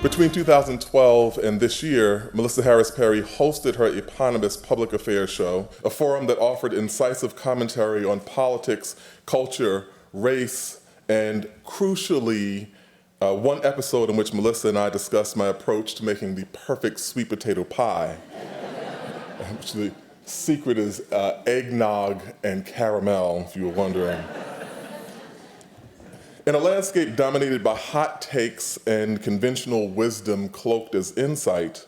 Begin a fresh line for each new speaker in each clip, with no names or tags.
Between 2012 and this year, Melissa Harris Perry hosted her eponymous public affairs show, a forum that offered incisive commentary on politics, culture, race, and crucially, one episode in which Melissa and I discussed my approach to making the perfect sweet potato pie. Which the secret is eggnog and caramel, if you were wondering. In a landscape dominated by hot takes and conventional wisdom cloaked as insight,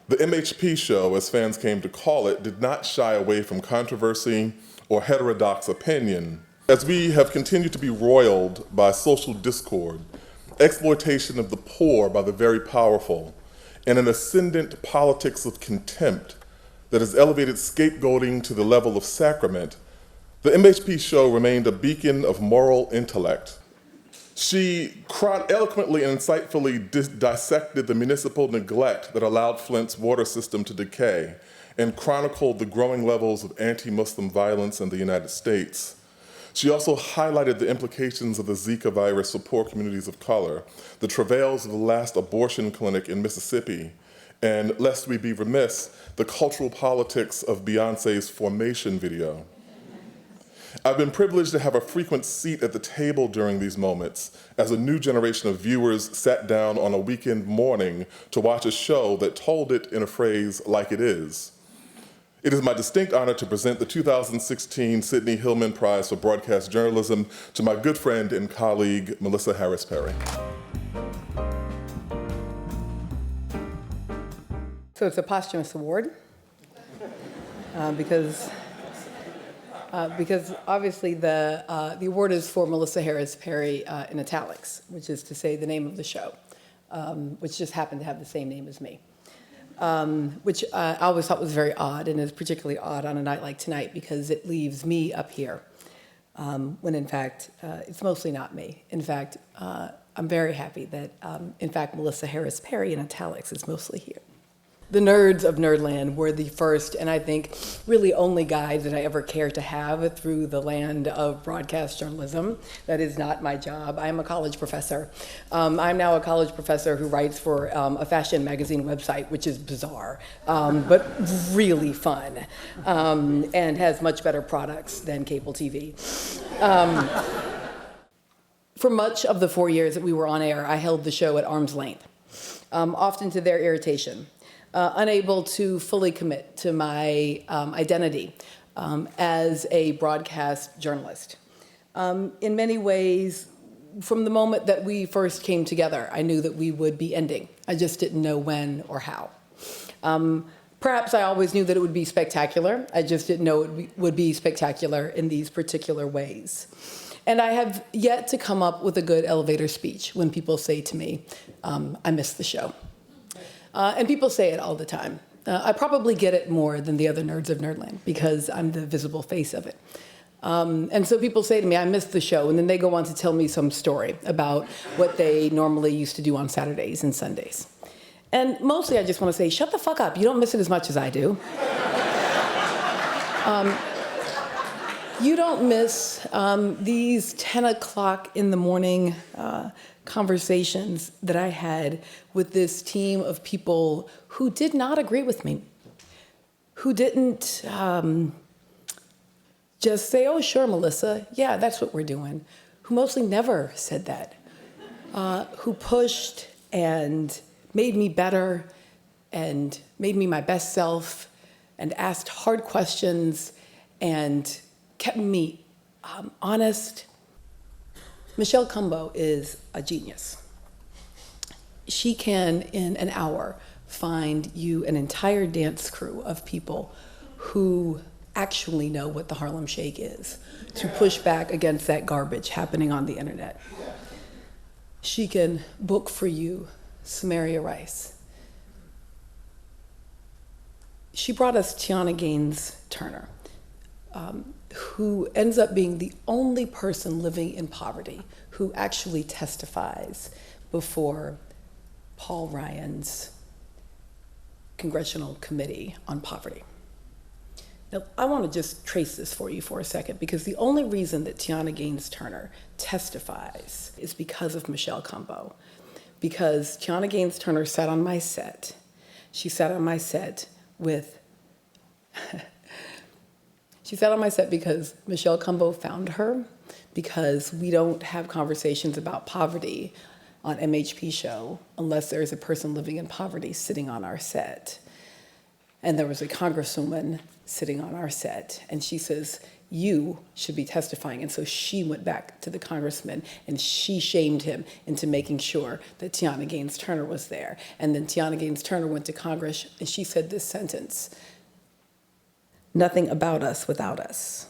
the MHP show, as fans came to call it, did not shy away from controversy or heterodox opinion. As we have continued to be roiled by social discord, exploitation of the poor by the very powerful, and an ascendant politics of contempt that has elevated scapegoating to the level of sacrament, the MHP show remained a beacon of moral intellect. She eloquently and insightfully dissected the municipal neglect that allowed Flint's water system to decay and chronicled the growing levels of anti-Muslim violence in the United States. She also highlighted the implications of the Zika virus for poor communities of color, the travails of the last abortion clinic in Mississippi, and, lest we be remiss, the cultural politics of Beyoncé's Formation video. I've been privileged to have a frequent seat at the table during these moments as a new generation of viewers sat down on a weekend morning to watch a show that told it in a phrase like it is. It is my distinct honor to present the 2016 Sidney Hillman Prize for Broadcast Journalism to my good friend and colleague, Melissa Harris Perry.
So it's a posthumous award because obviously the award is for Melissa Harris Perry in italics, which is to say the name of the show, which just happened to have the same name as me, which I always thought was very odd, and is particularly odd on a night like tonight because it leaves me up here, when in fact it's mostly not me. In fact, I'm very happy that in fact Melissa Harris Perry in italics is mostly here. The nerds of Nerdland were the first, and I think really only guide that I ever cared to have through the land of broadcast journalism. That is not my job. I am a college professor. I'm now a college professor who writes for a fashion magazine website, which is bizarre, but really fun, and has much better products than cable TV. For much of the 4 years that we were on air, I held the show at arm's length, often to their irritation. Unable to fully commit to my identity as a broadcast journalist. In many ways, from the moment that we first came together, I knew that we would be ending. I just didn't know when or how. Perhaps I always knew that it would be spectacular. I just didn't know it would be spectacular in these particular ways. And I have yet to come up with a good elevator speech when people say to me, I miss the show. And people say it all the time. I probably get it more than the other nerds of Nerdland because I'm the visible face of it. And so people say to me, I missed the show, and then they go on to tell me some story about what they normally used to do on Saturdays and Sundays. And mostly I just want to say, shut the fuck up. You don't miss it as much as I do. You don't miss these 10 o'clock in the morning conversations that I had with this team of people who did not agree with me, who didn't just say, oh, sure, Melissa, yeah, that's what we're doing, who mostly never said that, who pushed and made me better and made me my best self and asked hard questions and kept me honest. Michelle Cumbo is a genius. She can, in an hour, find you an entire dance crew of people who actually know what the Harlem Shake is, to push back against that garbage happening on the internet. She can book for you Samaria Rice. She brought us Tiana Gaines Turner, who ends up being the only person living in poverty who actually testifies before Paul Ryan's Congressional Committee on Poverty. Now, I want to just trace this for you for a second, because the only reason that Tiana Gaines Turner testifies is because of Michelle Cumbo. because Tiana Gaines Turner sat on my set. She sat on my set with, she sat on my set because Michelle Cumbo found her, because we don't have conversations about poverty on MHP show unless there is a person living in poverty sitting on our set. And there was a congresswoman sitting on our set, and she says, you should be testifying. And so she went back to the congressman and she shamed him into making sure that Tiana Gaines Turner was there. And then Tiana Gaines Turner went to Congress and she said this sentence: nothing about us without us.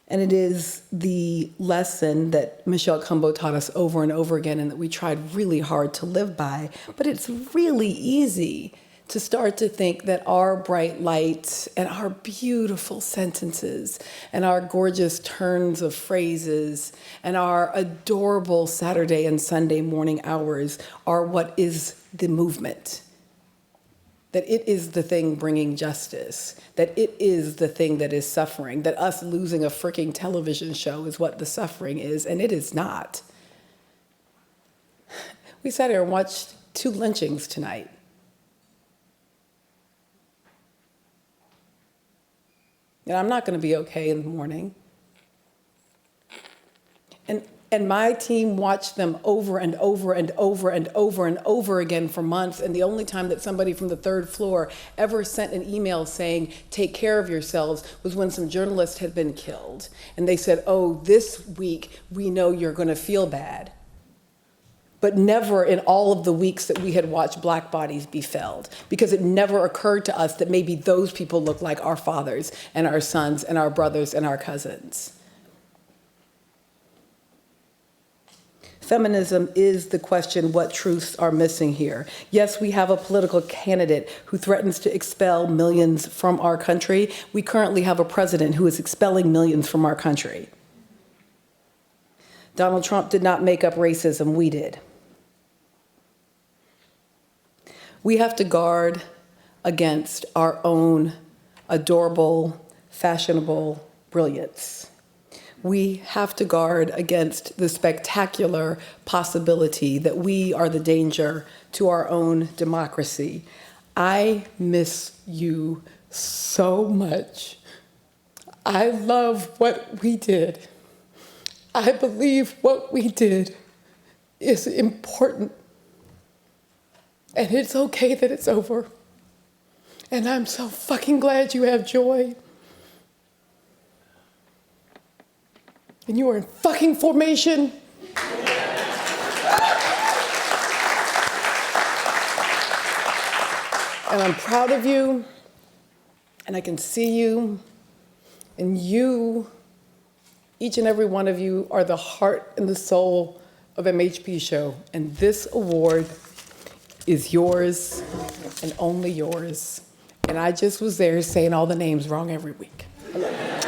And it is the lesson that Michelle Cumbo taught us over and over again, and that we tried really hard to live by. But it's really easy to start to think that our bright lights and our beautiful sentences and our gorgeous turns of phrases and our adorable Saturday and Sunday morning hours are what is the movement. That it is the thing bringing justice, that it is the thing that is suffering, that us losing a freaking television show is what the suffering is, and it is not. We sat here and watched 2 lynchings tonight. And I'm not going to be okay in the morning. And my team watched them over and over and over and over and over again for months. And the only time that somebody from the 3rd floor ever sent an email saying, take care of yourselves, was when some journalist had been killed. And they said, oh, this week we know you're going to feel bad. But never in all of the weeks that we had watched black bodies be felled, because it never occurred to us that maybe those people look like our fathers and our sons and our brothers and our cousins. Feminism is the question, what truths are missing here? Yes, we have a political candidate who threatens to expel millions from our country. We currently have a president who is expelling millions from our country. Donald Trump did not make up racism, we did. We have to guard against our own adorable, fashionable brilliance. We have to guard against the spectacular possibility that we are the danger to our own democracy. I miss you so much. I love what we did. I believe what we did is important. And it's okay that it's over. And I'm so fucking glad you have joy. And you are in fucking formation. And I'm proud of you. And I can see you. And you, each and every one of you, are the heart and the soul of MHP Show. And this award is yours and only yours. And I just was there saying all the names wrong every week. I love you.